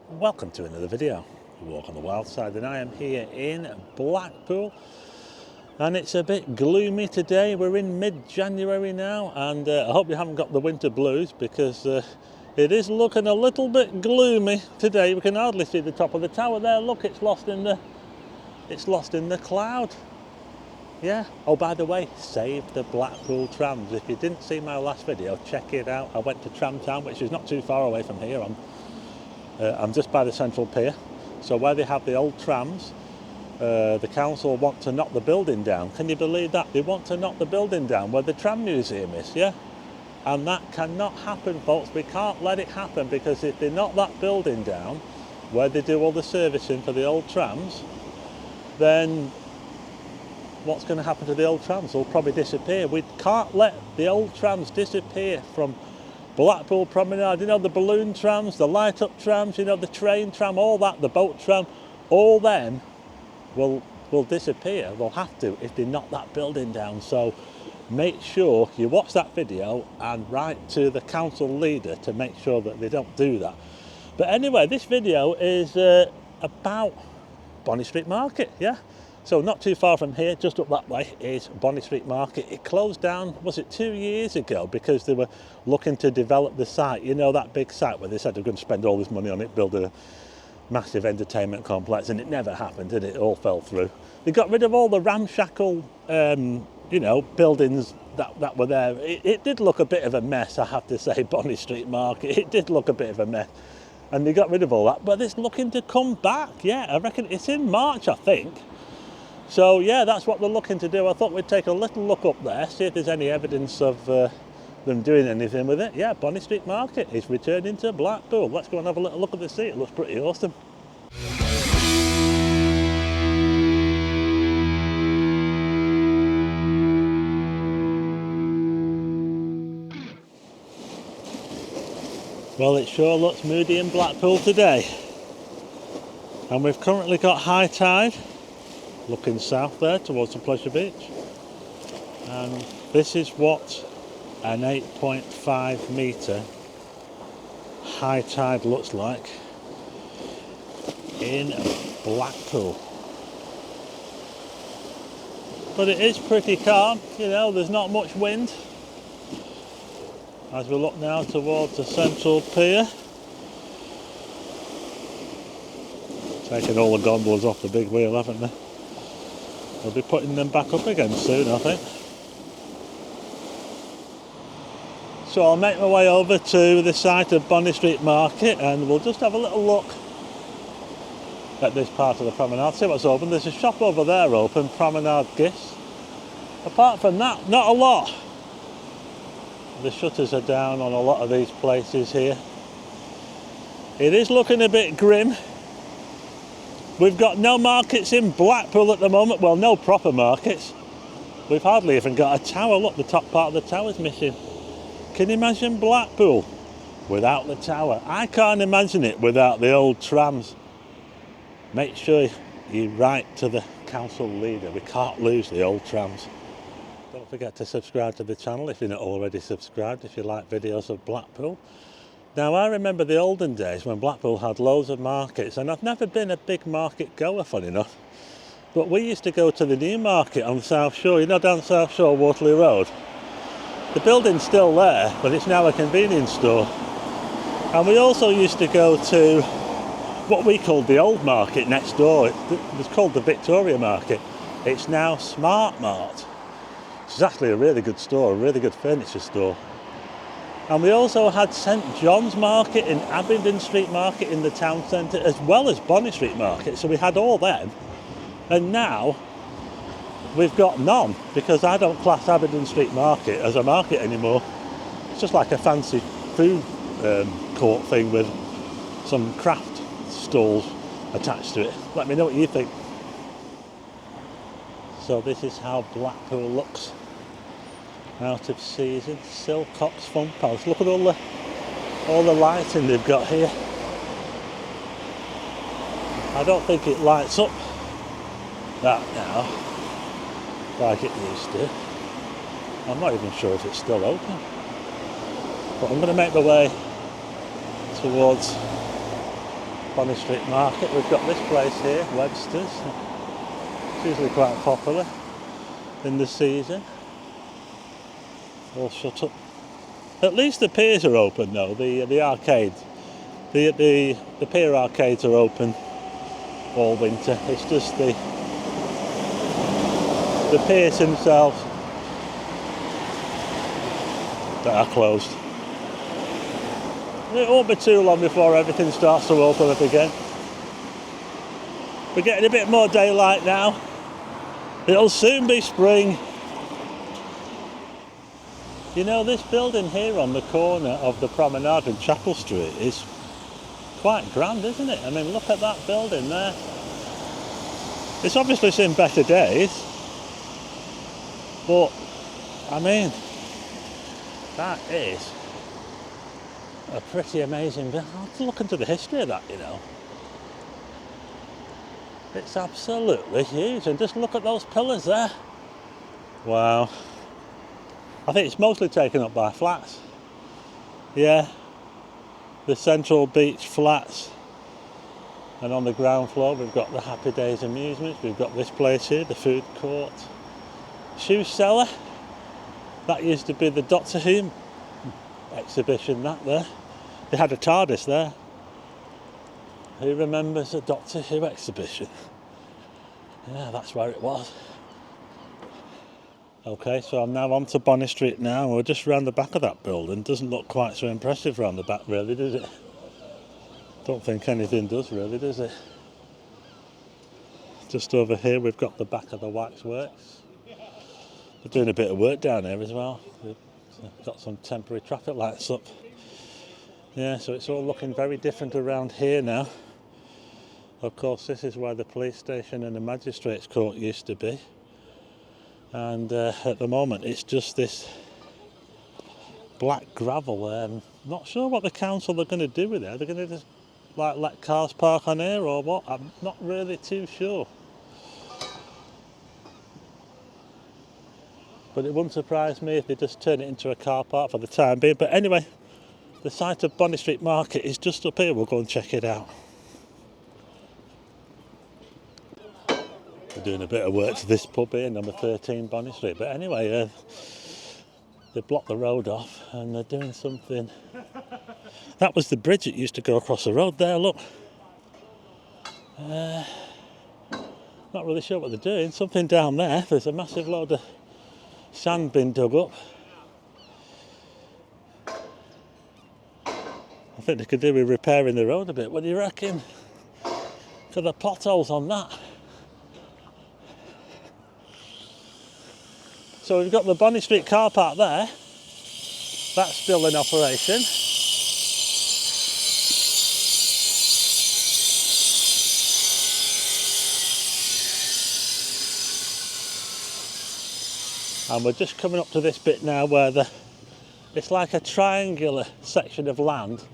Welcome to another video, Walk on the Wild Side, and I am here in Blackpool and it's a bit gloomy today. We're in mid-January now and I hope you haven't got the winter blues because it is looking a little bit gloomy today. We can hardly see the top of the tower there. Look, it's lost in the cloud. Yeah. Oh, by the way, save the Blackpool trams. If you didn't see my last video, check it out. I went to Tram Town, which is not too far away from here. I'm just by the central pier, so where they have the old trams, the council want to knock the building down. Can you believe that? They want to knock the building down where the tram museum is, yeah? And that cannot happen, folks. We can't let it happen, because if they knock that building down where they do all the servicing for the old trams, then what's going to happen to the old trams? They'll probably disappear. We can't let the old trams disappear from Blackpool promenade. You know, the balloon trams, the light up trams, you know, the train tram, all that, the boat tram, all them will disappear. They'll have to if they knock that building down. So make sure you watch that video and write to the council leader to make sure that they don't do that. But anyway, this video is about Bonny Street Market, yeah? So not too far from here, just up that way, is Bonny Street Market. It closed down, was it 2 years ago, because they were looking to develop the site. You know, that big site where they said they're going to spend all this money on it, build a massive entertainment complex, and it never happened, and it all fell through. They got rid of all the ramshackle, you know, buildings that were there. It did look a bit of a mess, I have to say, Bonny Street Market. It did look a bit of a mess, and they got rid of all that. But it's looking to come back, yeah. I reckon it's in March, I think. So yeah, that's what they're looking to do. I thought we'd take a little look up there, see if there's any evidence of them doing anything with it. Yeah, Bonny Street Market is returning to Blackpool. Let's go and have a little look at the sea. It looks pretty awesome. Well, it sure looks moody in Blackpool today. And we've currently got high tide, looking south there towards the Pleasure Beach, and this is what an 8.5 metre high tide looks like in Blackpool. But it is pretty calm, you know, there's not much wind. As we look now towards the central pier, taking all the gondolas off the big wheel, haven't they? They'll be putting them back up again soon, I think. So I'll make my way over to the site of Bonny Street Market and we'll just have a little look at this part of the promenade, see what's open. There's a shop over there open, Promenade Gifts. Apart from that, not a lot. The shutters are down on a lot of these places here. It is looking a bit grim. We've got no markets in Blackpool at the moment. Well, no proper markets. We've hardly even got a tower. Look, the top part of the tower's missing. Can you imagine Blackpool without the tower? I can't imagine it without the old trams. Make sure you write to the council leader. We can't lose the old trams. Don't forget to subscribe to the channel if you're not already subscribed, if you like videos of Blackpool. Now, I remember the olden days when Blackpool had loads of markets, and I've never been a big market goer, funny enough, but we used to go to the new market on the South Shore, you know, down South Shore, Waterloo Road. The building's still there, but it's now a convenience store. And we also used to go to what we called the old market next door. It was called the Victoria Market. It's now Smart Mart. It's actually a really good store, a really good furniture store. And we also had St John's Market and Abingdon Street Market in the town centre, as well as Bonny Street Market. So we had all them. And now we've got none, because I don't class Abingdon Street Market as a market anymore. It's just like a fancy food court thing with some craft stalls attached to it. Let me know what you think. So this is how Blackpool looks out of season. Silcox Fun Palace. Look at all the lighting they've got here. I don't think it lights up that now like it used to. I'm not even sure if it's still open. But I'm going to make my way towards Bonny Street Market. We've got this place here, Webster's. It's usually quite popular in the season. All shut up. At least the piers are open though, the arcades. The pier arcades are open all winter. It's just the piers themselves that are closed. It won't be too long before everything starts to open up again. We're getting a bit more daylight now. It'll soon be spring. You know, this building here on the corner of the promenade and Chapel Street is quite grand, isn't it? I mean, look at that building there. It's obviously seen better days, but I mean, that is a pretty amazing building. I'll have to look into the history of that, you know. It's absolutely huge, and just look at those pillars there. Wow. I think it's mostly taken up by flats. Yeah, the Central Beach flats. And on the ground floor we've got the Happy Days amusements. We've got this place here, the food court. Shoe cellar. That used to be the Doctor Who exhibition, that there. They had a TARDIS there. Who remembers the Doctor Who exhibition? Yeah, that's where it was. Okay, so I'm now on to Bonny Street now. We're just round the back of that building. Doesn't look quite so impressive round the back, really, does it? Don't think anything does, really, does it? Just over here we've got the back of the waxworks. They're doing a bit of work down here as well. They've got some temporary traffic lights up. Yeah, so it's all looking very different around here now. Of course, this is where the police station and the magistrates court used to be. And at the moment it's just this black gravel. Not sure what the council are going to do with it. They're going to just like let cars park on here or what? I'm not really too sure. But it wouldn't surprise me if they just turn it into a car park for the time being. But anyway, the site of Bonny Street Market is just up here. We'll go and check it out. We're doing a bit of work to this pub here, number 13 Bonny Street. But anyway, they blocked the road off and they're doing something. That was the bridge that used to go across the road there, look. Not really sure what they're doing. Something down there. There's a massive load of sand being dug up. I think they could do with repairing the road a bit. What do you reckon? To the potholes on that. So we've got the Bonny Street car park there. That's still in operation. And we're just coming up to this bit now where it's like a triangular section of land.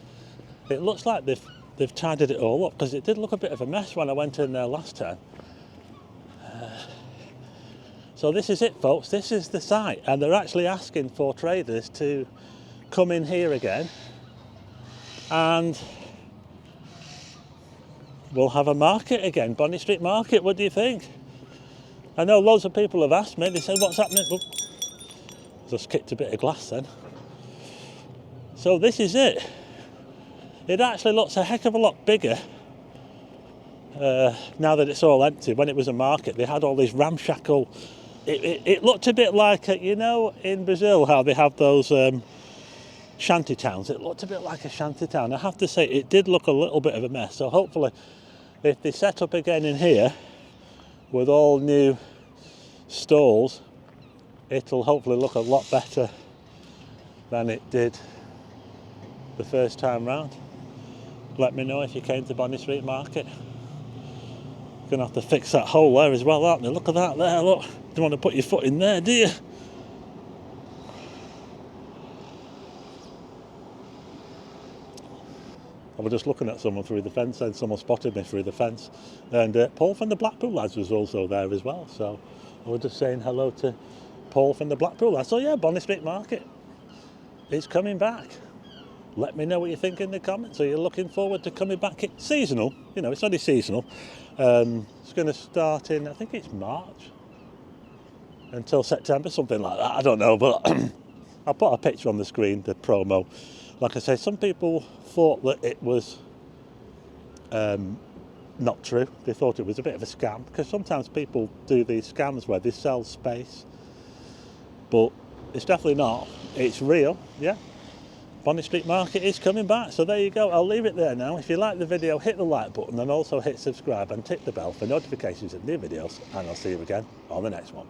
It looks like they've tidied it all up, because it did look a bit of a mess when I went in there last time. So this is it, folks. This is the site, and they're actually asking for traders to come in here again, and we'll have a market again, Bonny Street Market. What do you think? I know loads of people have asked me. They said, what's happening? Oh, just kicked a bit of glass then. So this is it. It actually looks a heck of a lot bigger now that it's all empty. When it was a market, they had all these ramshackle. It looked a bit like, you know, in Brazil how they have those shanty towns. It looked a bit like a shanty town. I have to say, it did look a little bit of a mess. So hopefully, if they set up again in here with all new stalls, it'll hopefully look a lot better than it did the first time round. Let me know if you came to Bonny Street Market. Gonna have to fix that hole there as well, aren't they? Look at that there, look. Don't want to put your foot in there, do you? I was just looking at someone through the fence, and someone spotted me through the fence. And Paul from the Blackpool lads was also there as well. So I was just saying hello to Paul from the Blackpool lads. So yeah, Bonny Street Market. It's coming back. Let me know what you think in the comments. Are you looking forward to coming back? It's seasonal, you know, it's only seasonal. It's going to start in, I think it's March until September, something like that. I don't know, but I'll put a picture on the screen, the promo. Like I say, some people thought that it was not true. They thought it was a bit of a scam, because sometimes people do these scams where they sell space, but it's definitely not. It's real, yeah. Bonny Street Market is coming back, so there you go. I'll leave it there now. If you like the video, hit the like button and also hit subscribe and tick the bell for notifications of new videos, and I'll see you again on the next one.